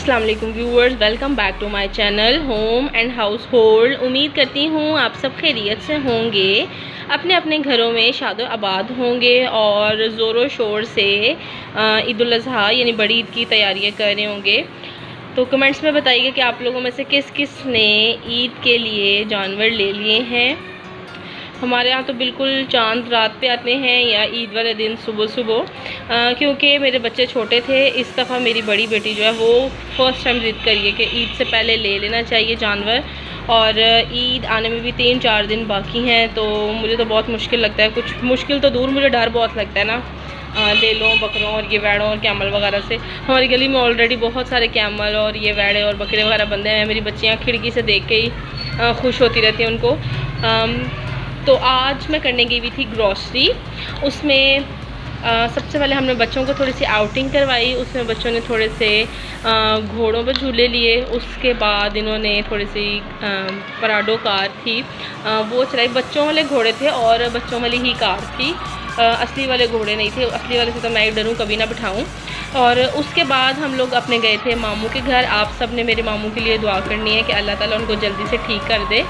अस्सलाम वालेकुम viewers, welcome back to my channel home and household. उम्मीद करती हूँ आप सब खैरियत से होंगे, अपने अपने घरों में शादो आबाद होंगे और ज़ोरों शोर से ईद उल अज़हा यानी बड़ी ईद की तैयारियाँ कर रहे होंगे। तो कमेंट्स में बताइए कि आप लोगों में से किस किस ने ईद के लिए जानवर ले लिए हैं। हमारे यहाँ तो बिल्कुल चांद रात पे आते हैं या ईद वाले दिन सुबह सुबह, क्योंकि मेरे बच्चे छोटे थे। इस दफ़ा मेरी बड़ी बेटी जो है वो फ़र्स्ट टाइम ज़िद करी है कि ईद से पहले ले लेना चाहिए जानवर, और ईद आने में भी 3-4 दिन बाकी हैं। तो मुझे तो बहुत मुश्किल लगता है, कुछ मुश्किल तो दूर, मुझे डर बहुत लगता है ना ले लो बकरों और ये वैड़ों और कैमल वगैरह से। हमारी गली में ऑलरेडी बहुत सारे कैमल और ये वैड़े और बकरे वगैरह बंधे हैं। मेरी बच्चियाँ खिड़की से देख के ही खुश होती रहती हैं उनको। तो आज मैं करने गई हुई थी ग्रॉसरी। उसमें सबसे पहले हमने बच्चों को थोड़ी सी आउटिंग करवाई। उसमें बच्चों ने थोड़े से घोड़ों पर झूले लिए। उसके बाद इन्होंने थोड़ी सी पराडो कार थी वो चलाई। बच्चों वाले घोड़े थे और बच्चों वाली ही कार थी, असली वाले घोड़े नहीं थे। असली वाले से तो मैं डरूँ कभी ना बिठाऊँ। और उसके बाद हम लोग अपने गए थे मामू के घर। आप सब ने मेरे मामू के लिए दुआ करनी है कि अल्लाह ताला उनको जल्दी से ठीक कर दे।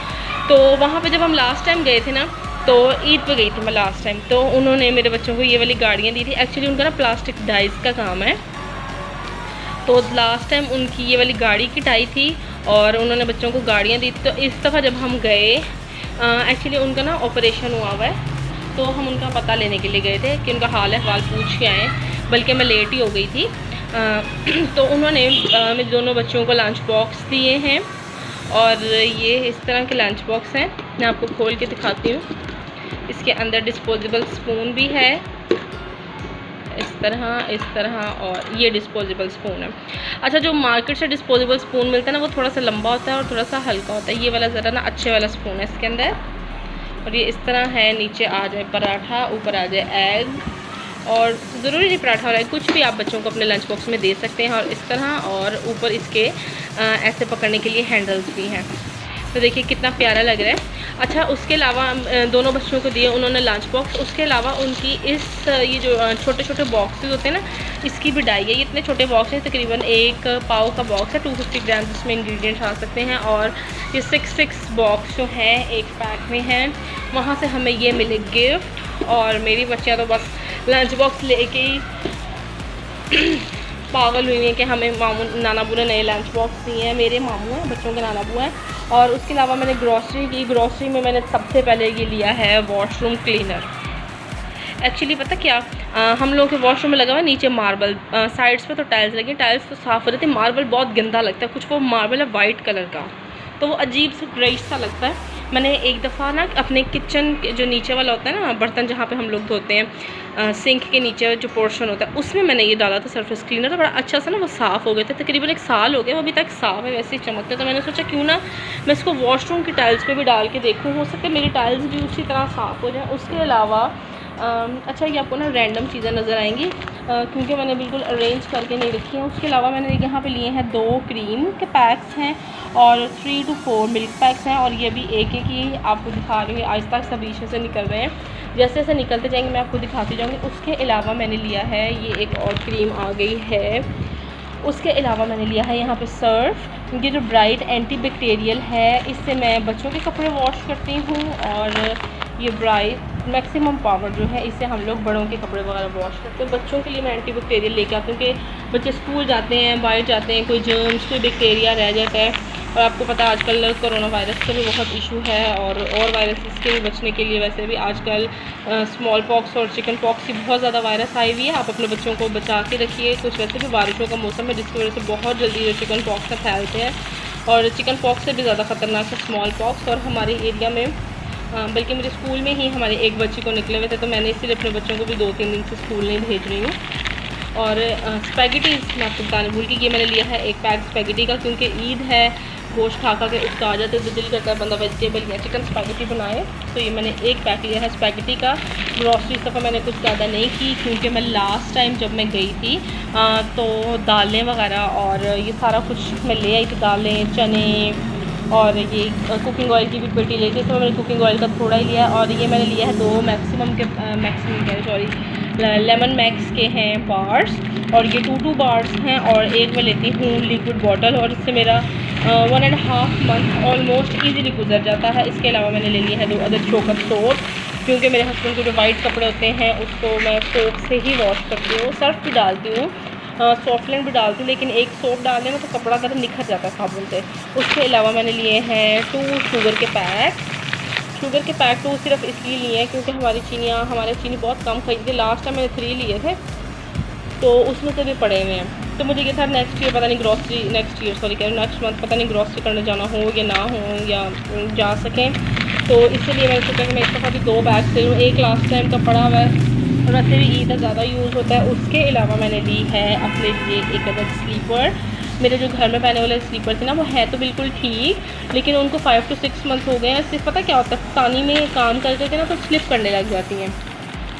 तो वहाँ पे जब हम लास्ट टाइम गए थे ना, तो ईद पे गई थी मैं लास्ट टाइम, तो उन्होंने मेरे बच्चों को ये वाली गाड़ियाँ दी थी। एक्चुअली उनका ना प्लास्टिक डाइस का काम है, तो लास्ट टाइम उनकी ये वाली गाड़ी किटाई थी और उन्होंने बच्चों को गाड़ियाँ दी। तो इस दफ़ा जब हम गए, एक्चुअली उनका ना ऑपरेशन हुआ हुआ है, तो हम उनका पता लेने के लिए गए थे कि उनका हाल अहवाल पूछ के आएँ। बल्कि मैं लेट ही हो गई थी। तो उन्होंने मेरे दोनों बच्चों को लंच बॉक्स दिए हैं, और ये इस तरह के लंच बॉक्स हैं। मैं आपको खोल के दिखाती हूँ। इसके अंदर डिस्पोजेबल स्पून भी है, इस तरह, और ये डिस्पोजेबल स्पून है। अच्छा, जो मार्केट से डिस्पोजेबल स्पून मिलता है ना, वो थोड़ा सा लंबा होता है और थोड़ा सा हल्का होता है। ये वाला ज़रा ना अच्छे वाला स्पून है इसके अंदर। और ये इस तरह है, नीचे आ जाए पराठा, ऊपर आ जाए एग, और ज़रूरी नहीं पराठा वाला, कुछ भी आप बच्चों को अपने लंच बॉक्स में दे सकते हैं। और इस तरह, और ऊपर इसके ऐसे पकड़ने के लिए हैंडल्स भी हैं। तो देखिए कितना प्यारा लग रहा है। अच्छा, उसके अलावा दोनों बच्चों को दिए उन्होंने लंच बॉक्स। उसके अलावा उनकी ये जो छोटे छोटे बॉक्सेस होते हैं ना, इसकी भी डाई है। ये इतने छोटे बॉक्स हैं, तकरीबन 1 पाव का बॉक्स है, 250 ग्राम इसमें इंग्रेडिएंट्स आ सकते हैं। और ये 6 बॉक्स जो हैं एक पैक में हैं। वहाँ से हमें ये मिले गिफ्ट, और मेरी बच्चियाँ तो बस लंच बॉक्स लेके ही पागल हुई है कि हमें मामू नाना बुआ ने नए लंच बॉक्स दिए हैं। मेरे मामू हैं, बच्चों के नाना बुआ हैं। और उसके अलावा मैंने ग्रॉसरी में मैंने सबसे पहले ये लिया है वॉशरूम क्लीनर। एक्चुअली पता क्या, हम लोगों के वॉशरूम में लगा हुआ है नीचे मार्बल, साइड्स पे तो टाइल्स लगी, टाइल्स तो साफ़ हो जाती है, मार्बल बहुत गंदा लगता है। कुछ वो मार्बल है वाइट कलर का, तो वो अजीब सा ग्रेइश सा लगता है। मैंने एक दफ़ा ना अपने किचन के जो नीचे वाला होता है ना, बर्तन जहाँ पे हम लोग धोते हैं, सिंक के नीचे जो पोर्शन होता है, उसमें मैंने ये डाला था सरफेस क्लीनर। तो बड़ा अच्छा सा ना वो साफ़ हो गया था। तकरीबन 1 साल हो गया, वो अभी तक साफ़ है, वैसे ही चमकता। तो मैंने सोचा क्यों ना मैं इसको वॉशरूम की टाइल्स पे भी डाल के देखूँ, हो सकता है मेरी टाइल्स भी उसी तरह साफ़ हो जाए। उसके अलावा अच्छा, ये आपको ना रैंडम चीज़ें नज़र आएंगी, क्योंकि मैंने बिल्कुल अरेंज करके नहीं रखी हैं। उसके अलावा मैंने यहाँ पे लिए हैं 2 क्रीम के पैक्स हैं और 3 to 4 मिल्क पैक्स हैं। और ये भी एक एक ही आपको दिखा रही हूँ, आहिस्ता आहिस्ता बीच से निकल रहे हैं। जैसे जैसे निकलते जाएंगे मैं आपको दिखाती जाऊँगी। उसके अलावा मैंने लिया है, ये एक और क्रीम आ गई है। उसके अलावा मैंने लिया है यहाँ पे सर्फ, ये जो ब्राइट एंटी बैक्टीरियल है, इससे मैं बच्चों के कपड़े वॉश करती हूँ। और ये ब्राइट मैक्सिमम पावर जो है, इससे हम लोग बड़ों के कपड़े वगैरह वॉश करते हैं। बच्चों के लिए मैं एंटी बैक्टीरियल लेके आती हूँ कि बच्चे स्कूल जाते हैं, बाहर जाते हैं, कोई जर्म्स कोई बैक्टीरिया रह जाता है। और आपको पता है आजकल कोरोना वायरस का भी बहुत इशू है, और वायरसेस के भी बचने के लिए वैसे भी आजकल स्मॉल पॉक्स और चिकन पॉक्स की बहुत ज़्यादा वायरस आई हुई है। आप अपने बच्चों को बचा के रखिए। कुछ वैसे भी बारिशों का मौसम है, जिसकी वजह से बहुत जल्दी जो चिकन पॉक्स से फैलते हैं, और चिकन पॉक्स से भी ज़्यादा ख़तरनाक है स्मॉल पॉक्स। और हमारे एरिया में बल्कि मेरे स्कूल में ही हमारे एक बच्ची को निकले हुए थे, तो मैंने इसलिए अपने बच्चों को भी 2-3 दिन से स्कूल नहीं भेज रही हूँ। और स्पैगेटीज़ मैं आपको बताने भूल गई, ये मैंने लिया है एक पैक स्पैगेटी का, क्योंकि ईद है, गोश्त खा के उसका आ जाते, तो दिल करता है बंदा वेजिटेबल या चिकन स्पैगेटी बनाए। तो ये मैंने एक पैक लिया है स्पैगेटी का। ग्रॉसरी इस दफ़ा मैंने कुछ ज़्यादा नहीं की, क्योंकि मैं लास्ट टाइम जब मैं गई थी तो दालें वगैरह और ये सारा कुछ मैं ले आई थी, दालें, चने, और ये कुकिंग ऑयल की भी पेटी ली थी, तो मैंने कुकिंग ऑयल का थोड़ा ही लिया। और ये मैंने लिया है 2 मैक्सिमम लेमन मैक्स के हैं बार्स, और ये 2 बार्स हैं, और एक मैं लेती हूँ लिक्विड बॉटल, और इससे मेरा 1.5 मंथ ऑलमोस्ट ईजीली गुजर जाता है। इसके अलावा मैंने ले लिया है 2 अदर चोकर सोप, क्योंकि मेरे हस्बैंड को जो वाइट कपड़े होते हैं उसको मैं सोप से ही वॉश करती हूँ। सर्फ भी डालती हूँ, सॉफ्टलाइन भी डालती हूँ, लेकिन एक सोप डाल देना तो कपड़ा ज़्यादा निखर जाता है साबुन से। उसके अलावा मैंने लिए हैं 2 शुगर के पैक। शुगर के पैक 2 सिर्फ इसलिए लिए हैं क्योंकि हमारे चीनी बहुत कम खरीदे। लास्ट टाइम मैंने 3 लिए थे, तो उसमें से भी पड़े हुए हैं। तो मुझे ये था नेक्स्ट ईयर पता नहीं ग्रॉसरी करने जाना हो या ना हो, या जा सकें, तो इसलिए मैंने सोचा कि मैं इस दफ़ा भी 2 बैग ले लूँ। एक लास्ट टाइम का पड़ा हुआ है, और वैसे भी ईद ज़्यादा यूज़ होता है। उसके अलावा मैंने ली है अपने लिए एक अदर स्लीपर। मेरे जो घर में पहने वाले स्लीपर थे ना, वो है तो बिल्कुल ठीक, लेकिन उनको 5 to 6 मंथ हो गए हैं। सिर्फ पता क्या होता है, पानी में काम कर करके ना तो स्लिप करने लग जाती हैं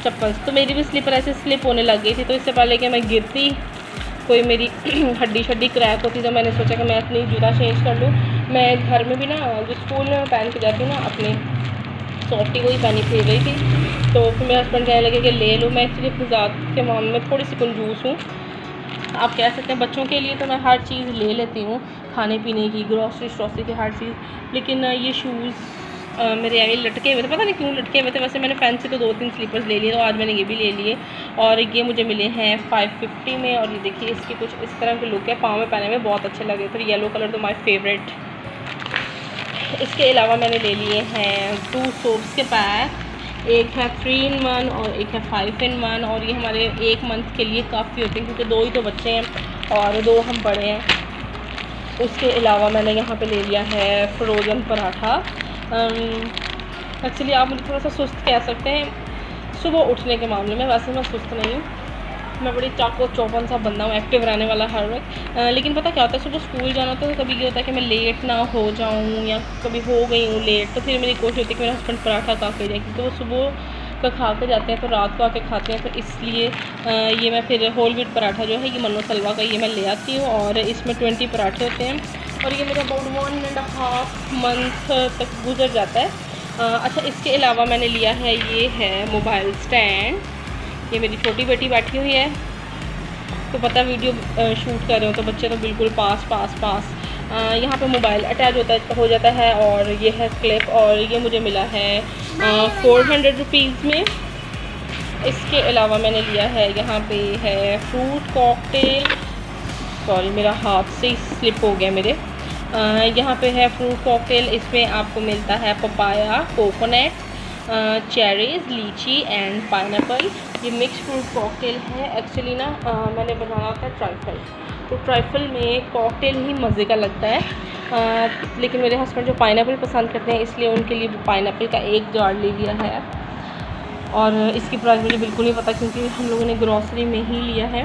चप्पल। तो मेरी भी स्लीपर ऐसे स्लिप होने लग गई थी। तो इससे पहले कि मैं गिरती, कोई मेरी हड्डी शड्डी क्रैक होती, तो मैंने सोचा कि मैं अपनी जूता चेंज कर लूँ। मैं घर में भी ना, जो स्कूल में पहन के जाती हूँ ना, अपने सॉफ्टी को ही पहनी फिर रही थी। तो फिर मेरे हस्बैंड कहने लगे कि ले लो। मैं एक्चुअली अपनी ज़ात के मामले में थोड़ी सी कंजूस हूँ, आप कह सकते हैं। बच्चों के लिए तो मैं हर चीज़ ले लेती हूँ, खाने पीने की, ग्रॉसरी की हर चीज़, लेकिन ये शूज़ मेरे आगे लटके हुए थे, पता नहीं क्यों लटके हुए थे। वैसे मैंने फैंसी तो 2-3 स्लीपर्स ले लिए, तो आज मैंने ये भी ले लिए, और ये मुझे मिले हैं 550 में। और ये देखिए, इसकी कुछ इस तरह के लुक है, पाँव में पहने में बहुत अच्छे लगे। फिर येलो कलर तो माय फेवरेट। इसके अलावा मैंने ले लिए हैं 2 सोप्स के पैक, एक है 3 in 1 और एक है 5 in 1, और ये हमारे 1 मंथ के लिए काफ़ी होते हैं, क्योंकि 2 ही तो बच्चे हैं और 2 हम बड़े हैं। उसके अलावा मैंने यहाँ पे ले लिया है फ्रोज़न पराठा। एक्चुअली आप मुझे थोड़ा सा सुस्त कह सकते हैं सुबह उठने के मामले में, वैसे मैं सुस्त नहीं हूँ, मैं बड़ी चाको चौपन सा बंदा हूँ, एक्टिव रहने वाला हर वक्त। लेकिन पता क्या होता है, सुबह स्कूल जाना होता है तो कभी ये होता है कि मैं लेट ना हो जाऊँ, या कभी हो गई हूँ लेट, तो फिर मेरी कोशिश होती है कि मेरे हस्बैंड पराठा खा के जाए, क्योंकि वो सुबह का खा के जाते हैं तो रात को आके खाते हैं। तो इसलिए ये मैं फिर होल व्हीट पराठा जो है, ये मनो सलवा का, ये मैं ले आती हूँ, और इसमें 20 पराठे होते हैं, और ये मेरा अबाउट 1.5 मंथ तक गुजर जाता है। अच्छा, इसके अलावा मैंने लिया है, ये है मोबाइल स्टैंड। ये मेरी छोटी बेटी बैठी हुई है, तो पता वीडियो शूट कर रहे हो तो बच्चे तो बिल्कुल पास यहाँ पे मोबाइल अटैच हो जाता है, और ये है क्लिप, और ये मुझे मिला है 400 रुपीज़ में। इसके अलावा मैंने लिया है, यहाँ पे है फ्रूट कॉकटेल, सॉरी मेरा हाथ से स्लिप हो गया मेरे। यहाँ पे है फ्रूट कॉकटेल, इसमें आपको मिलता है पपाया, कोकोनट, चेरीज़, लीची एंड पाइनएप्पल। ये मिक्स फ्रूट कॉकटेल है। एक्चुअली ना मैंने बनाना होता है ट्राइफल, तो ट्राइफल में कॉकटेल ही मज़े का लगता है। लेकिन मेरे हस्बैंड जो पाइनएप्पल पसंद करते हैं, इसलिए उनके लिए पाइनएप्पल का एक जार ले लिया है, और इसकी प्राइस मुझे बिल्कुल नहीं पता, क्योंकि हम लोगों ने ग्रॉसरी में ही लिया है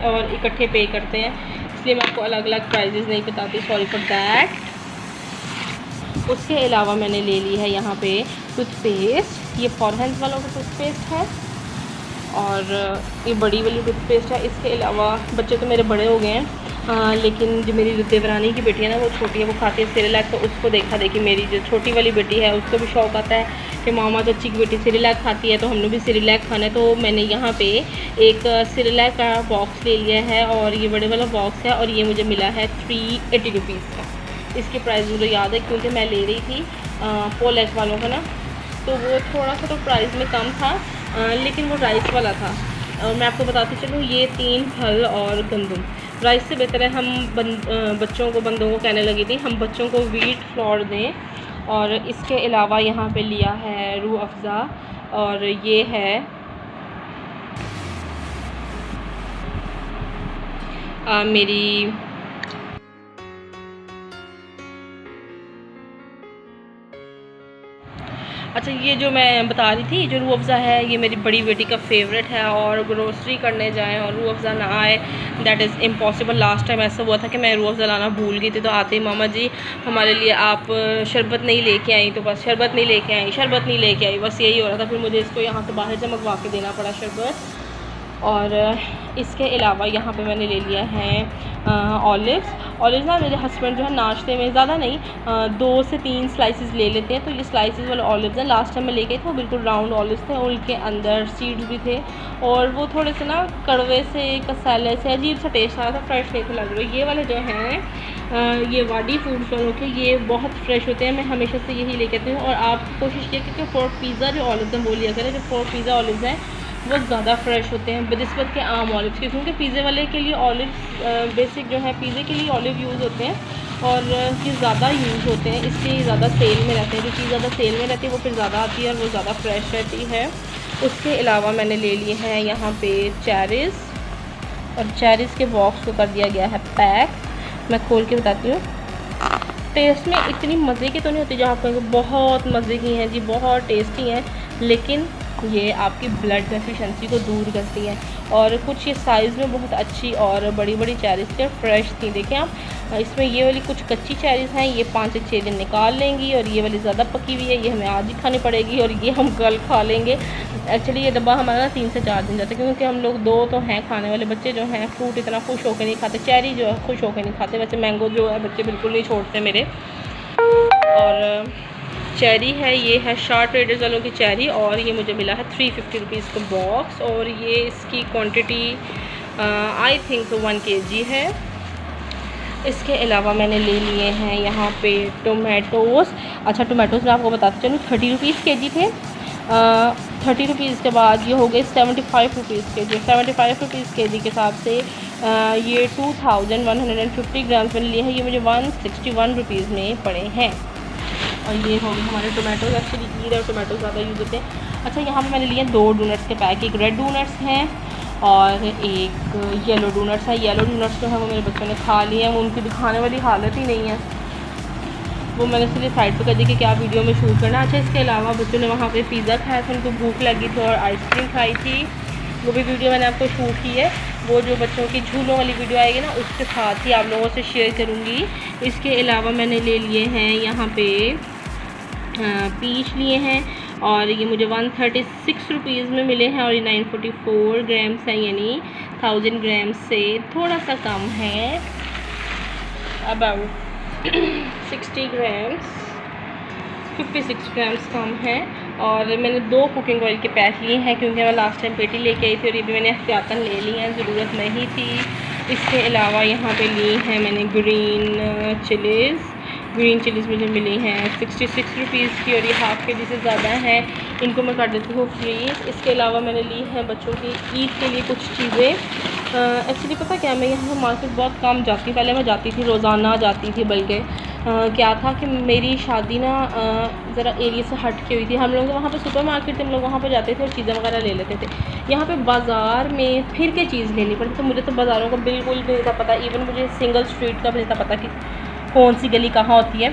और इकट्ठे पे करते हैं, इसलिए मैं आपको अलग अलग प्राइजेज़ नहीं बताती, सॉरी फॉर दैट। उसके अलावा मैंने ले ली है यहाँ पे टूथपेस्ट, ये फॉरहेंस वालों का टूथपेस्ट है, और ये बड़ी वाली टूथपेस्ट है। इसके अलावा बच्चे तो मेरे बड़े हो गए हैं, लेकिन जो मेरी देवरानी की बेटी है ना, वो छोटी है, वो खाती है सेरेलैक, तो उसको देखा देखी मेरी जो छोटी वाली बेटी है उसको भी शौक़ आता है कि मामा चाची की बेटी सेरेलैक खाती है, तो हमने भी सेरेलैक खाना है। तो मैंने यहाँ पे एक सेरेलैक का बॉक्स ले लिया है, और ये बड़े वाला बॉक्स है, और ये मुझे मिला है 380 रुपीज़ का। इसकी प्राइस मुझे याद है, क्योंकि मैं ले रही थी पोलेट वालों का ना, तो वो थोड़ा सा तो प्राइस में कम था, लेकिन वो राइस वाला था। और मैं आपको बताती चलूँ, ये 3 फल और गंदम, राइस से बेहतर है हम बच्चों को कहने लगी थी, हम बच्चों को व्हीट फ्लोर दें। और इसके अलावा यहाँ पे लिया है रूह अफ़ज़ा, और ये है मेरी अच्छा, ये जो मैं बता रही थी, जो रूह अफ़ज़ा है, ये मेरी बड़ी बेटी का फेवरेट है, और ग्रोसरी करने जाएं और रूह अफ़ज़ा ना आए, that is impossible. Last time ऐसा हुआ था कि मैं रूह अफ़ज़ा लाना भूल गई थी, तो आते ही मामा जी हमारे लिए आप शरबत नहीं लेके आई, तो बस शरबत नहीं लेके आई, बस यही हो रहा था। फिर मुझे इसको यहाँ से बाहर से मंगवा के देना पड़ा शरबत। और इसके अलावा यहाँ पे मैंने ले लिया है ऑलिव्स, ऑलिव ना मेरे हस्बैंड जो है नाश्ते में ज़्यादा नहीं 2 से 3 स्लाइसेस ले लेते हैं। तो ये स्लाइसेस वाले ऑलिव्स हैं, लास्ट टाइम मैं लेके आई थी वो बिल्कुल राउंड ऑलिव्स थे, उनके अंदर सीड्स भी थे और वो थोड़े से ना कड़वे से कसाले से अजीब सा टेस्ट आ रहा था, फ्रेश नहीं थे लग रहे। ये वाले जो हैं ये वाडी फूड्स वालों के, ये बहुत फ्रेश होते हैं, मैं हमेशा से यही लेके आती हूँ। और आप कोशिश कीजिए कि फॉर पिज़्ज़ा जो ऑलिव्स हैं वो लिया करें, जो फॉर पिज़्ज़ा ऑलिव्स हैं वो ज़्यादा फ्रेश होते हैं बनिस्बत के आम ऑलिव्स के, क्योंकि पिज़्ज़े वाले के लिए ऑलिव्स बेसिक जो है पिज़्ज़े के लिए ऑलिव यूज़ होते हैं और ये ज़्यादा यूज़ होते हैं, इसलिए ज़्यादा सेल में रहते हैं। जो चीज़ ज़्यादा सेल में रहती है वो फिर ज़्यादा आती है और वो ज़्यादा फ्रेश रहती है। उसके अलावा मैंने ले लिए हैं यहाँ पे चेरीज़, और चेरीज़ के बॉक्स को कर दिया गया है पैक। मैं खोल के बताती हूँ। टेस्ट में इतनी मज़े की तो नहीं होती जो आप कहेंगे बहुत मज़े की हैं जी, बहुत टेस्टी हैं, लेकिन ये आपकी ब्लड डेफिशिएंसी को दूर करती हैं। और कुछ ये साइज़ में बहुत अच्छी और बड़ी बड़ी चेरीज़ थी, फ्रेश थी। देखें आप, इसमें ये वाली कुछ कच्ची चेरीज़ हैं, ये 5 से 6 दिन निकाल लेंगी, और ये वाली ज़्यादा पकी हुई है, ये हमें आज ही खानी पड़ेगी और ये हम कल खा लेंगे। एक्चुअली ये डब्बा हमारा 3 से 4 दिन जाता है, क्योंकि हम लोग 2 तो हैं खाने वाले, बच्चे जो हैं फ्रूट इतना खुश होकर नहीं खाते, चेरी जो है खुश होकर नहीं खाते। वैसे मैंगो जो है बच्चे बिल्कुल नहीं छोड़ते मेरे। और चेरी है, ये है शाह ट्रेडर्स वालों की चेरी, और ये मुझे मिला है 350 रुपीज़ का बॉक्स, और ये इसकी क्वांटिटी आई थिंक 1 kg है। इसके अलावा मैंने ले लिए हैं यहाँ पे टोमेटोज़। अच्छा, टोमेटोज़ मैं आपको बताती चलूँ 30 रुपीज़ kg थे। 30 रुपीज़ के बाद ये हो गए 75 रुपीज़ kg। 75 रुपीज़ kg के हिसाब से ये 2150 ग्राम्स मैंने लिए हैं, ये मुझे 161 रुपीज़ में पड़े हैं। और ये हो गए हमारे टोमेटोज़। एक्चुअली ईद और टोमेटो ज़्यादा यूज़ होते हैं। अच्छा, यहाँ पे मैंने लिए 2 डोनट्स के पैक, एक रेड डोनट्स हैं और एक येलो डोनट्स है। येलो डोनट्स जो है वो मेरे बच्चों ने खा लिए हैं, वो उनकी दिखाने वाली हालत ही नहीं है, वो मैंने इसलिए साइड पे कर दी कि क्या वीडियो में शूट करना। अच्छा, इसके अलावा बच्चों ने वहाँ पे पिज़्ज़ा खाया था, उनको भूख लगी थी, और आइसक्रीम खाई थी, वो भी वीडियो मैंने आपको शूट की है। वो जो बच्चों की झूलों वाली वीडियो आएगी ना, उसके साथ ही आप लोगों से शेयर करूँगी। इसके अलावा मैंने ले लिए हैं यहाँ पे पीच लिए हैं, और ये मुझे 136 रुपीज़ में मिले हैं, और ये 944 ग्राम्स हैं, यानी 1000 ग्राम से थोड़ा सा कम है, अबाउट 60 ग्राम्स 56 ग्राम्स कम है। और मैंने 2 कुकिंग ऑयल के पैक लिए हैं, क्योंकि मैं लास्ट टाइम पेटी लेके आई थी और ये भी मैंने एहतियातन ले ली हैं, ज़रूरत नहीं थी। इसके अलावा यहाँ पे ली हैं मैंने ग्रीन चिलीज़ मुझे मिली हैं 66 रुपीज़ की, और ये हाफ़ kg से ज़्यादा है, इनको मैं कर देती हूँ फ्रीज़। इसके अलावा मैंने ली है बच्चों की ईद के लिए कुछ चीज़ें। एक्चुअली पता क्या, मैं यहाँ मार्केट बहुत कम जाती, पहले मैं जाती थी, रोज़ाना जाती थी, बल्कि क्या था कि मेरी शादी ना ज़रा एरिया से हट के हुई थी। हम लोग वहाँ पे सुपर मार्केट थे, हम लोग वहाँ पे जाते थे और चीज़ें वगैरह ले लेते थे। यहाँ पे बाज़ार में फिर के चीज़ लेनी पड़ती, तो मुझे तो बाज़ारों का बिल्कुल भी नहीं था पता, इवन मुझे सिंगल स्ट्रीट का भी नहीं था पता कि कौन सी गली कहाँ होती है।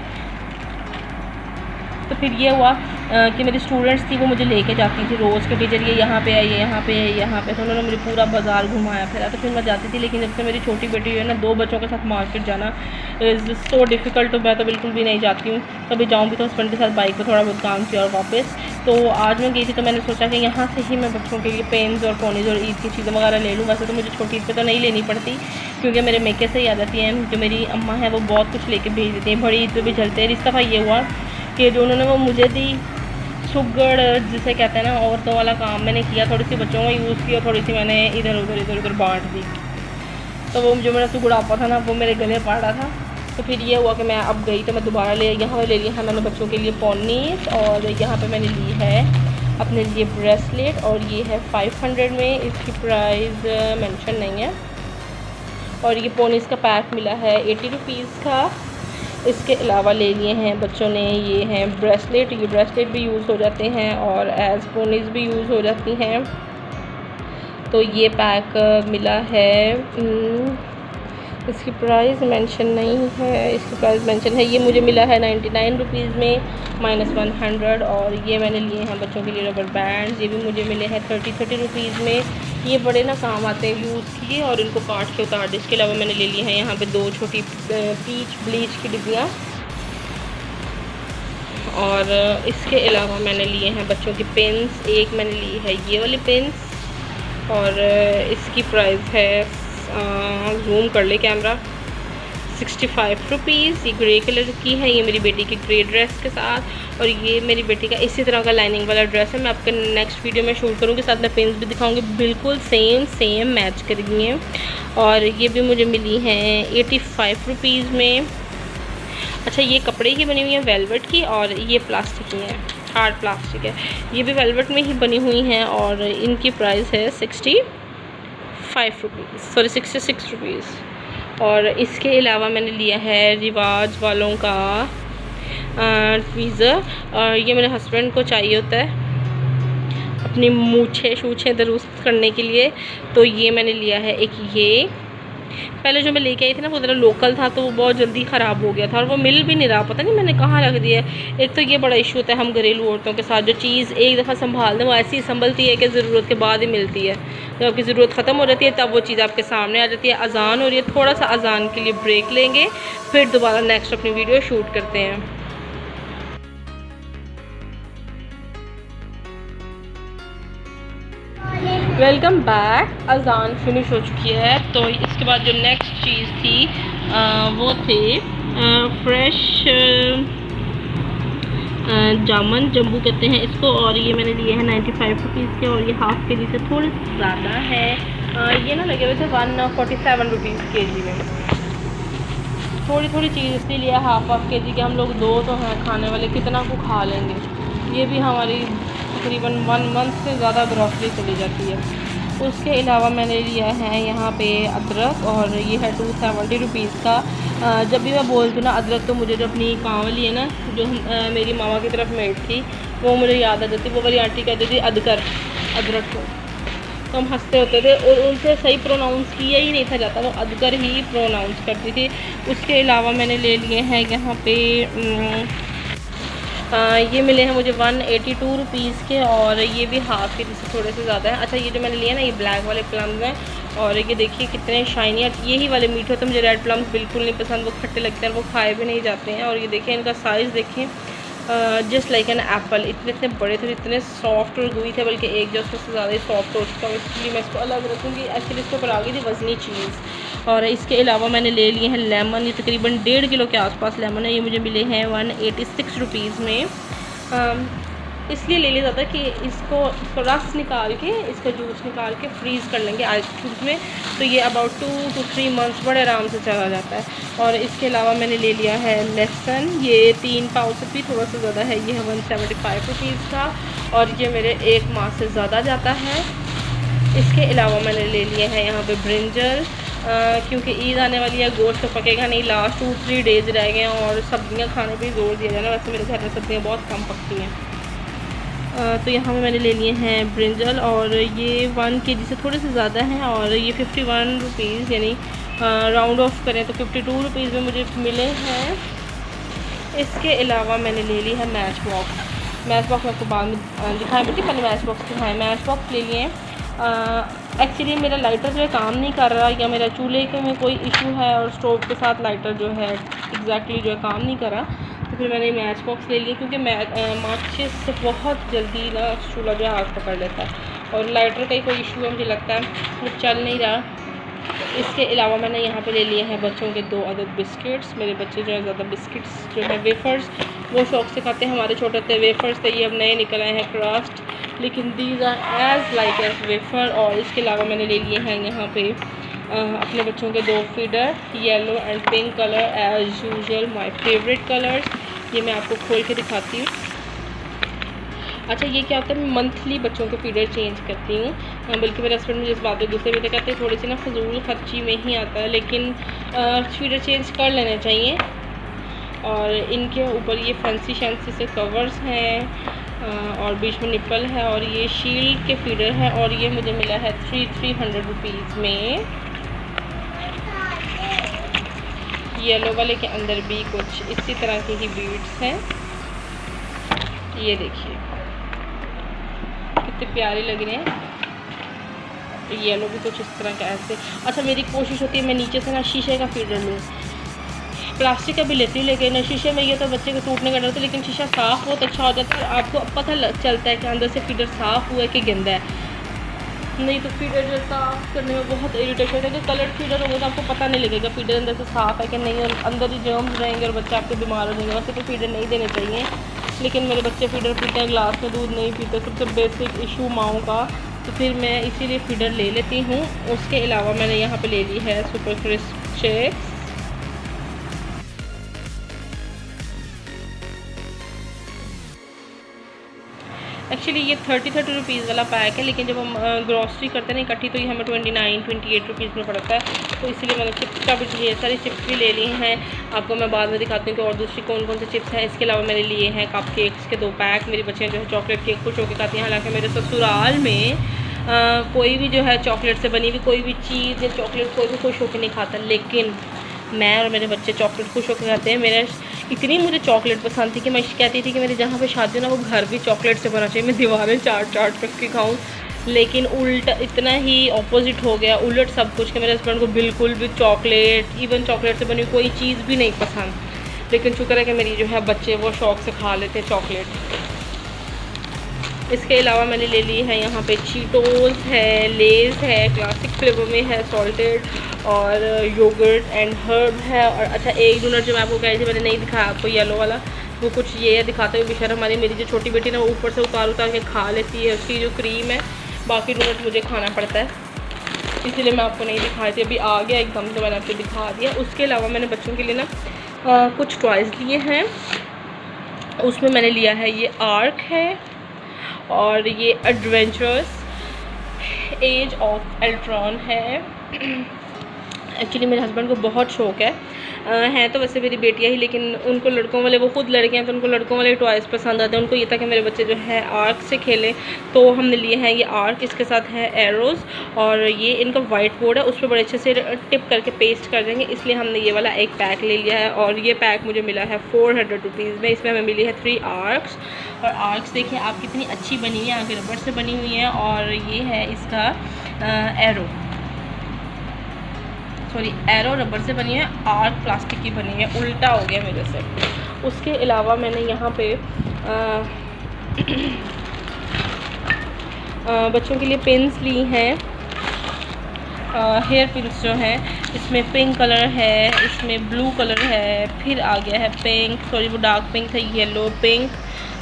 तो फिर ये हुआ कि मेरी स्टूडेंट्स थी, वो मुझे लेके जाती थी रोज़ के टीचर, ये यहाँ पे आइए, यहाँ पे आइए, यहाँ पे, तो उन्होंने मुझे पूरा बाज़ार घुमाया फिरा, तो फिर मैं जाती थी। लेकिन जब से मेरी छोटी बेटी जो है ना, 2 बच्चों के साथ मार्केट जाना इज़ सो डिफ़िकल्ट, तो मैं तो बिल्कुल भी नहीं जाती हूँ। कभी जाऊँगी तो हस्बैंड के साथ बाइक पर थोड़ा बहुत काम किया और वापस। तो आज मैं गई थी, तो मैंने सोचा कि यहाँ से ही मैं बच्चों के लिए पेन्स और पोनीज़ और ईद की चीज़ें वगैरह ले लूँ। वैसे तो मुझे छोटी ईद पे तो नहीं लेनी पड़ती, क्योंकि मेरे मेके से ही आ जाती हैं, जो मेरी अम्मा है वो बहुत कुछ लेके भेज देती हैं, बड़ी ईद पे भी चलते हैं। इस दफ़ा ये हुआ कि जो उन्होंने वो मुझे दी सुगड़ जिसे कहते हैं ना, औरतों वाला काम मैंने किया, थोड़ी सी बच्चों को यूज़ की और थोड़ी सी मैंने इधर उधर बांट दी। तो वो जो मेरा सुगड़ आपा था ना, वो मेरे गले पड़ रहा था। तो फिर ये हुआ कि मैं अब गई तो मैं दोबारा यहाँ ले लिया है मैंने बच्चों के लिए पोनीस, और यहाँ पे मैंने ली है अपने लिए ब्रेसलेट, और ये है 500 में, इसकी प्राइस मेंशन नहीं है। और ये पोनीस का पैक मिला है 80 रुपीज़ का। इसके अलावा ले लिए हैं बच्चों ने, ये हैं ब्रेसलेट, ये ब्रेसलेट भी यूज़ हो जाते हैं और एज पोनीज़ भी यूज़ हो जाती हैं। तो ये पैक मिला है, इसकी प्राइस मेंशन नहीं है, इसकी प्राइस मेंशन है, ये मुझे मिला है 99 रुपीज़ में -100। और ये मैंने लिए हैं बच्चों के लिए रबर बैंड, ये भी मुझे मिले हैं 30 रुपीज़ में। ये बड़े ना काम आते हैं, यूज़ किए और इनको काट के उतार दे। इसके अलावा मैंने ले ली हैं यहाँ पे 2 छोटी पीच ब्लीच की डिब्बियाँ, और इसके अलावा मैंने लिए हैं बच्चों की पेन्स। एक मैंने ली है ये वाली पेन्स, और इसकी प्राइस है, जूम कर ले कैमरा, 65 रुपीज़। ये ग्रे कलर की है, ये मेरी बेटी की ग्रे ड्रेस के साथ, और ये मेरी बेटी का इसी तरह का लाइनिंग वाला ड्रेस है। मैं आपके नेक्स्ट वीडियो में शूट करूँगी, साथ में पिन्स भी दिखाऊंगी, बिल्कुल सेम मैच करेंगी हैं। और ये भी मुझे मिली हैं 85 रुपीज़ में। अच्छा, ये कपड़े की बनी हुई है वेलवेट की, और ये प्लास्टिक की है, हार्ड प्लास्टिक है। ये भी वेलवेट में ही बनी हुई हैं और इनकी प्राइस है 65 रुपीज़, सॉरी 66 रुपीज़। और इसके अलावा मैंने लिया है रिवाज वालों का ट्वीज़र, और ये मेरे हस्बैंड को चाहिए होता है अपनी मूछें शूछें दुरुस्त करने के लिए, तो ये मैंने लिया है एक। ये पहले जो मैं लेके आई थी ना वो ज़रा लोकल था, तो वो बहुत जल्दी ख़राब हो गया था और वो मिल भी नहीं रहा, पता नहीं मैंने कहाँ रख दिया। एक तो ये बड़ा इशू होता है हम घरेलू औरतों के साथ, जो चीज़ एक दफ़ा संभाल दें वो ऐसी संभलती है कि ज़रूरत के बाद ही मिलती है। जब आपकी ज़रूरत ख़त्म हो जाती है तब वो चीज़ आपके सामने आ जाती है। अज़ान हो रही है, थोड़ा सा अज़ान के लिए ब्रेक लेंगे, फिर दोबारा नेक्स्ट अपनी वीडियो शूट करते हैं। Welcome back. अज़ान फिनिश हो चुकी है, तो इसके बाद जो नेक्स्ट चीज़ थी वो थे फ्रेश जामुन, जम्बू कहते हैं इसको, और ये मैंने लिए हैं 95 रुपीज़ के, और ये हाफ़ के जी से थोड़े ज़्यादा है। ये ना लगे हुए थे 147 रुपीज़ के जी में। थोड़ी थोड़ी चीज़ इसलिए लिया हाफ़ के जी के, हम लोग दो तो हैं खाने वाले, कितना को खा लेंगे। ये भी हमारी तकरीबन 1 मंथ से ज़्यादा ग्रॉसरी चली जाती है। उसके अलावा मैंने लिया है यहाँ पे अदरक, और ये है 270 रुपीज़ का। जब भी मैं बोलती हूँ ना अदरक, तो मुझे जो अपनी गाँव वाली है ना, जो मेरी मामा की तरफ मेड थी, वो मुझे याद आ जाती। वो वाली आंटी कहती थी अदरक को, तो हम हंसते होते थे, और उनसे सही प्रोनाउंस किया ही नहीं था जाता, वो अदकर ही प्रोनाउंस करती थी। उसके अलावा मैंने ले लिए हैं यहाँ पे ये मिले हैं मुझे 182 रुपीज़ के, और ये भी हाफ़ के जी से थोड़े से ज़्यादा है। अच्छा, ये जो मैंने लिए ना ये ब्लैक वाले प्लम्स हैं, और ये देखिए कितने शाइनी, यही वाले मीठे होते हैं। मुझे रेड प्लम्स बिल्कुल नहीं पसंद, वो खट्टे लगते हैं, वो खाए भी नहीं जाते हैं। और ये देखिए इनका साइज़ देखिए, जस्ट लाइक एन एप्पल, इतने बड़े थे, इतने सॉफ्ट और गुई थे, बल्कि एक जो उससे ज़्यादा ही सॉफ्ट हो चुका है, इसलिए मैं इसको अलग रखूँगी। एक्चुअली इसके ऊपर आ गई थी वज़नी चीज़। और इसके अलावा मैंने ले लिए हैं लेमन, ये तकरीबन 1.5 किलो के आसपास लेमन है। ये मुझे मिले हैं 186 रुपीज़ में। इसलिए ले लिया जाता है कि इसको रस निकाल के, इसका जूस निकाल के फ्रीज़ कर लेंगे आइस क्यूब्स में, तो ये अबाउट 2 to 3 मंथ्स बड़े आराम से चला जाता है। और इसके अलावा मैंने ले लिया है लहसुन, ये 3 पाउच से भी थोड़ा सा ज़्यादा है, ये है 175 रुपीज़ का, और ये मेरे 1 माह से ज़्यादा जाता है। इसके अलावा मैंने ले लिए हैं यहाँ पे ब्रिंजल, क्योंकि ईद आने वाली है, गोश्त तो पकेगा नहीं, लास्ट 2-3 डेज़ रह गए हैं, और सब्ज़ियाँ खाने पे जोर दिया जाए ना। वैसे मेरे घर में सब्ज़ियाँ बहुत कम पकती हैं, तो यहाँ पे मैंने ले लिए हैं ब्रिंजल, और ये 1 kg से थोड़े से ज़्यादा हैं, और ये 51 रुपीज़, यानी राउंड ऑफ करें तो 52 रुपीज़ में मुझे मिले हैं। इसके अलावा मैंने ले ली है मैच बॉक्स। मैं आपको बाद में दिखाएं बेटी, पहले मैच बॉक्स दिखाएं। मैच बॉक्स ले लिए हैं। एक्चुअली मेरा लाइटर जो है काम नहीं कर रहा, या मेरा चूल्हे के में कोई इशू है, और स्टोव के साथ लाइटर जो है एग्जैक्टली जो है काम नहीं कर रहा, तो फिर मैंने मैच बॉक्स ले लिया, क्योंकि माचिस से बहुत जल्दी ना चूल्हा जो है आग पकड़ लेता है, और लाइटर का ही कोई इशू है मुझे लगता है, वो चल नहीं रहा। इसके अलावा मैंने यहाँ पे ले लिए हैं बच्चों के 2 अदद बिस्किट्स। मेरे बच्चे जो है ज़्यादा बिस्किट्स जो है वेफ़र्स वो शौक से खाते हैं। हमारे छोटे थे वेफ़र्स थे, ये अब नए निकल आए हैं क्रस्ट, लेकिन these are as like as wafer. और इसके अलावा मैंने ले लिए हैं यहाँ पे अपने बच्चों के 2 feeder, yellow and pink colour as usual my favourite colours. ये मैं आपको खोल के दिखाती हूँ। अच्छा, ये क्या होता है, मैं मंथली बच्चों के फीडर चेंज करती हूँ, बल्कि मेरे हस्बैंड मुझे इस बात पे गुस्से में थे, कहते हैं थोड़ी सी ना फजूल खर्ची में ही आता है, लेकिन फीडर चेंज कर लेने चाहिए। और इनके ऊपर ये फैंसी शैंसी से कवर्स हैं, और बीच में निप्पल है, और ये शील्ड के फीडर है, और ये मुझे मिला है 300 रुपीज़ में। येलो वाले के अंदर भी कुछ इसी तरह के ही बीड्स हैं, ये देखिए कितने प्यारे लग रहे हैं। येलो भी कुछ इस तरह का ऐसे। अच्छा, मेरी कोशिश होती है मैं नीचे से ना शीशे का फीडर लूँ, प्लास्टिक का भी लेती हूँ, लेकिन शीशे में ये तो बच्चे को टूटने का डर होता है, लेकिन शीशा साफ़ बहुत अच्छा हो जाता है, आपको पता चलता है कि अंदर से फीडर साफ़ हुआ है कि गंदा है। नहीं तो फीडर जो साफ़ करने में बहुत इरिटेशन है कि कलर फीडर होगा तो आपको पता नहीं लगेगा फीडर अंदर से साफ़ है कि नहीं, और अंदर ही जर्म्स रहेंगे और बच्चे आपके बीमार हो जाएंगे। वैसे तो फीडर नहीं देने चाहिए, लेकिन मेरे बच्चे फीडर पीते हैं, ग्लास में दूध नहीं पीते, सबसे बेसिक इशू माओं का, तो फिर मैं इसीलिए फीडर ले लेती हूँ। उसके अलावा मैंने यहाँ पे ले ली है सुपर क्रिस्प चिप्स। एक्चुअली ये 30 रुपीज़ वाला पैक है, लेकिन जब हम ग्रॉसरी करते हैं ना इकट्ठी तो ये हमें 29-28 रुपीज़ में पड़ता है, तो इसीलिए मैंने चिप्स का भी ढेर सारी चिप्स भी ले ली हैं। आपको मैं बाद में दिखाती हूँ कि और दूसरी कौन कौन से चिप्स हैं। इसके अलावा मैंने लिए हैं कप केक्स के 2 पैक। मेरी बच्चियाँ जो है चॉकलेट केक खुश होकर खाती हैं, हालाँकि मेरे ससुराल में कोई भी जो है चॉकलेट से बनी हुई कोई भी चीज़ या चॉकलेट कोई भी खुश होकर नहीं खाता, लेकिन मैं और मेरे बच्चे चॉकलेट खुश होकर खाते हैं। मेरा इतनी मुझे चॉकलेट पसंद थी कि मैं कहती थी कि मेरे जहाँ पे शादी हो ना वो घर भी चॉकलेट से बना चाहिए, मैं दीवारें चाट कर के खाऊं। लेकिन उल्टा इतना ही ऑपोजिट हो गया, उलट सब कुछ, कि मेरे हस्बैंड को बिल्कुल भी चॉकलेट, इवन चॉकलेट से बनी हुई कोई चीज़ भी नहीं पसंद। लेकिन शुक्र है कि मेरी जो है बच्चे वो शौक़ से खा लेते हैं चॉकलेट। इसके अलावा मैंने ले ली है यहाँ पे चीटोज़ है, लेज़ है, क्लासिक फ्लेवर में है, सॉल्टेड, और योगर्ट एंड हर्ब है। और अच्छा एक डोनट जो मैं आपको कह रही थी मैंने नहीं दिखाया आपको, येलो वाला, वो कुछ ये है दिखाते हुए बेशर्म हमारी मेरी जो छोटी बेटी ना वो ऊपर से उतार के खा लेती है, उसकी जो क्रीम है, बाकी डोनट मुझे खाना पड़ता है, इसीलिए मैं आपको नहीं दिखाई थी। अभी आ गया एकदम तो मैंने आपको दिखा दिया। उसके अलावा मैंने बच्चों के लिए ना कुछ टॉयज़ लिए हैं। उसमें मैंने लिया है ये आर्क है और ये एडवेंचरस एज ऑफ एल्ट्रॉन है। एक्चुअली मेरे हस्बैंड को बहुत शौक़ है तो वैसे मेरी बेटियां ही, लेकिन उनको लड़कों वाले, वो खुद लड़के हैं तो उनको लड़कों वाले टॉयज़ पसंद आते हैं। उनको ये था कि मेरे बच्चे जो है आर्क से खेलें, तो हमने लिए हैं ये आर्क। इसके साथ है एरोज़, और ये इनका वाइट बोर्ड है, उस पर बड़े अच्छे से टिप करके पेस्ट कर देंगे, इसलिए हमने ये वाला एक पैक ले लिया है। और ये पैक मुझे मिला है 400 रुपीज़ में। इसमें हमें मिली है 3 आर्क्स। और आर्क्स देखिए आप कितनी अच्छी बनी हुई है, आगे रबड़ से बनी हुई है। और ये है इसका एरो, सॉरी एरो रबर से बनी है, आर्क प्लास्टिक की बनी है, उल्टा हो गया मेरे से। उसके अलावा मैंने यहाँ पे बच्चों के लिए पिन्स ली हैं, हेयर पिन्स जो हैं, इसमें पिंक कलर है, इसमें ब्लू कलर है, फिर आ गया है पिंक, सॉरी वो डार्क पिंक था, येलो पिंक,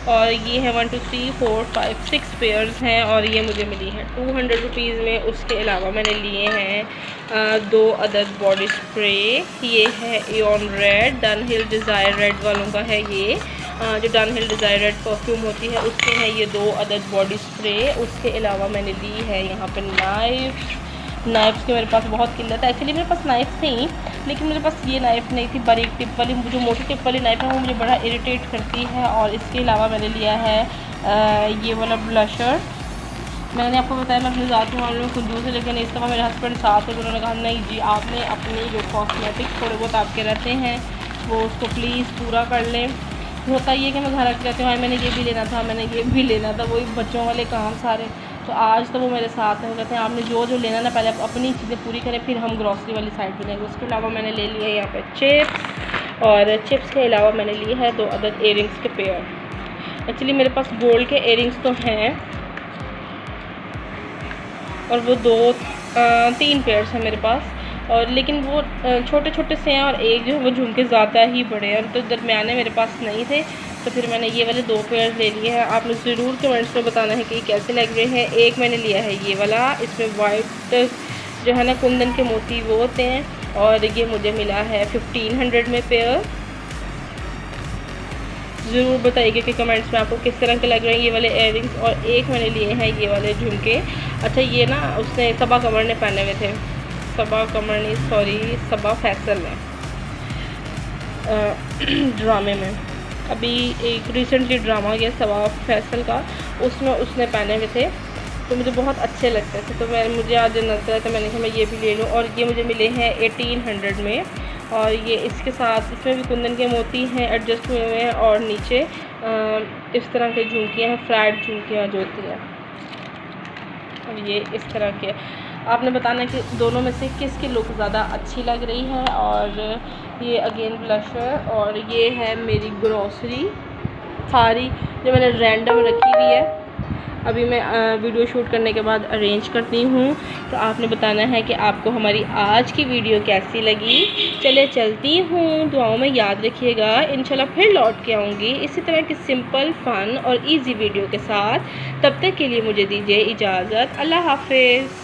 और ये है 1 2 3 4 5 6 पेयर्स हैं, और ये मुझे मिली है 200 रुपीज़ में। उसके अलावा मैंने लिए हैं 2 अदद बॉडी स्प्रे। ये है aeon red, Dunhill desire red वालों का है ये, जो डनहिल डिज़ायर रेड परफ्यूम होती है उसके हैं ये 2 अदद बॉडी स्प्रे। उसके अलावा मैंने ली है यहाँ पर नाइफ़्स की मेरे पास बहुत किल्लत है। एक्चुअली मेरे पास नाइफ़ थी, लेकिन मेरे पास ये नाइफ़ नहीं थी, बारीक टिप वाली, जो मोटी टिप वाली नाइफ़ है वो मुझे बड़ा इरिटेट करती है। और इसके अलावा मैंने लिया है ये वाला ब्लशर। मैंने आपको बताया मैं अपने ज़ाती मामले में कंजूस है, लेकिन इस दफ़ा मेरे हस्बैंड साथ है, तो उन्होंने कहा नहीं जी आपने अपनी जो कॉस्मेटिक्स थोड़े बहुत आपके रहते हैं वो उसको प्लीज़ पूरा कर लें। होता ये कि मैं घर आके कहती हूँ मैंने ये भी लेना था, मैंने ये भी लेना था, वही बच्चों वाले काम सारे। तो आज तो वो मेरे साथ हैं, वो कहते हैं आपने जो जो लेना ना पहले आप अपनी चीज़ें पूरी करें, फिर हम ग्रॉसरी वाली साइड पर जाएंगे। उसके अलावा मैंने ले लिया है यहाँ पे चिप्स, और चिप्स के अलावा मैंने लिए है 2 अदद इयरिंग्स के पेयर। एक्चुअली मेरे पास गोल्ड के इयरिंग्स तो हैं, और वो 3 पेयर्स हैं मेरे पास, और लेकिन वो छोटे छोटे से हैं, और एक जो है वो झुमके ज़्यादा ही बड़े हैं, तो दरमियाने मेरे पास नहीं थे, तो फिर मैंने ये वाले 2 पेयर्स ले लिए हैं। आपने ज़रूर कमेंट्स में बताना है कि कैसे लग रहे हैं। एक मैंने लिया है ये वाला, इसमें वाइट जो है ना कुंदन के मोती वो होते हैं, और ये मुझे मिला है 1500 में पेयर। ज़रूर बताइएगा कि कमेंट्स में आपको किस तरह के लग रहे हैं ये वाले इयरिंग्स। और एक मैंने लिए हैं ये वाले झुमके। अच्छा ये ना उसने सबा कमर ने पहने हुए थे, सबा कमर नहीं सॉरी सबा फैसल ने ड्रामे में, अभी एक रिसेंटली ड्रामा गया सबा फैसल का, उसमें उसने पहने हुए थे, तो मुझे बहुत अच्छे लगते थे, तो मुझे आज नजर आया तो मैंने कहा मैं ये भी ले लूँ। और ये मुझे मिले हैं 1800 में, और ये इसके साथ इसमें भी कुंदन के मोती हैं एडजस्ट हुए हुए हैं, और नीचे इस तरह के झुमकियाँ हैं, फ्लैट झुमकियाँ जो होती हैं, और ये इस तरह के। आपने बताना कि दोनों में से किसकी लुक ज़्यादा अच्छी लग रही है। और ये अगेन ब्लशर, और ये है मेरी ग्रॉसरी सारी जो मैंने रैंडम रखी हुई है। अभी मैं वीडियो शूट करने के बाद अरेंज करती हूँ। तो आपने बताना है कि आपको हमारी आज की वीडियो कैसी लगी। चले चलती हूँ, दुआओं में याद रखिएगा। इंशाल्लाह फिर लौट के आऊँगी इसी तरह की सिंपल फ़न और ईजी वीडियो के साथ। तब तक के लिए मुझे दीजिए इजाज़त। अल्लाह हाफ़िज़।